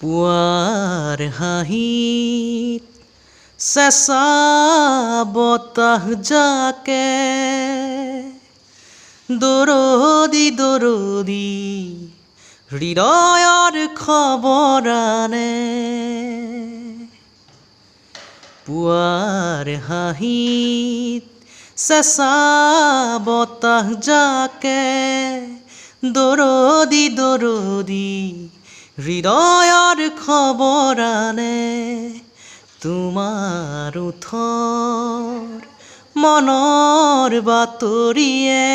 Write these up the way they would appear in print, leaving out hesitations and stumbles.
পুৱাৰ হাঁহিত চেঁচা বতাহ জাকে দৰদি দৰদি হৃদয়ৰ খবৰ আনে। পুৱাৰ হাঁহিত চেঁচা বতাহ জাকে দৰদি দৰদি হৃদয়ৰ খবৰ আনে। তোমাৰ ওঠৰ মনৰ বাতৰিয়ে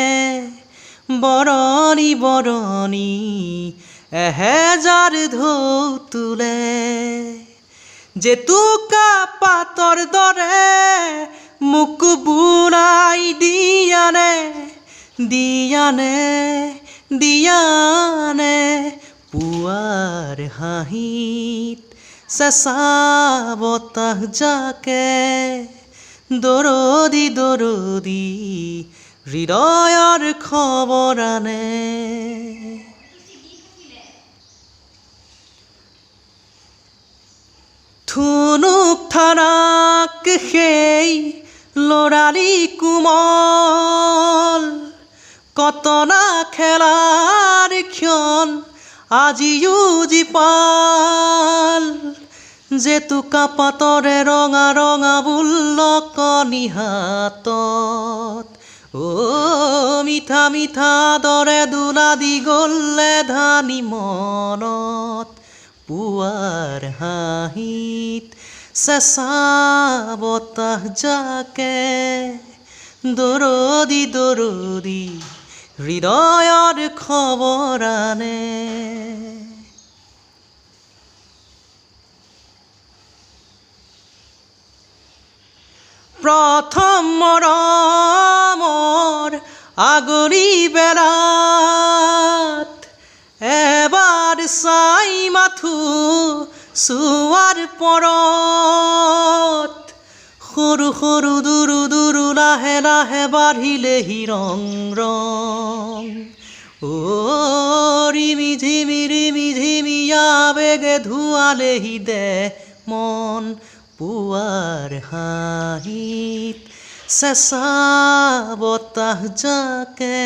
বৰণি বৰণি এহেজাৰ ঢৌ তোলে। জেতুকা পাতৰ দৰে মোক বুৰাই দিয়ানে দিয়ানে দিয়ানে। পুৱাৰ হাঁহিত চেঁচা বতাহ জাকে দৰদি দৰদি হৃদয়ৰ খবৰ আনে। থুনুক থানাক সেই ল'ৰালি কোমল কটনা খেলাৰ ক্ষণ আজিও জীপাল। জেতুকা পাতৰে ৰঙা ৰঙা বুল্লকণি হাতত মিঠা মিঠা দৰে দোলা দি গ'লে ধানি মনত। পুৱাৰ হাঁহিত চেঁচা বতাহ জাকে দৰদি দৰদি হৃদয়ৰ খবৰ আনে। প্ৰথম মৰমৰ আগৰি বেলাত এবাৰ চাই মাথো চোৱাৰ পৰত সৰু সৰু দুৰু দুৰু লাহে লাহে বাঢ়িলেহি ৰং ৰং। ৰিমি ঝিমি আবেগে ধুৱালেহি দেহ মন। পুৱাৰ হাঁহিত চেঁচা বতাহ জাকে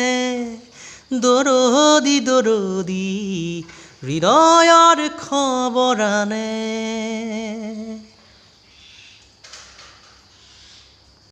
দৰদি দৰদি হৃদয়ৰ খবৰ আনে।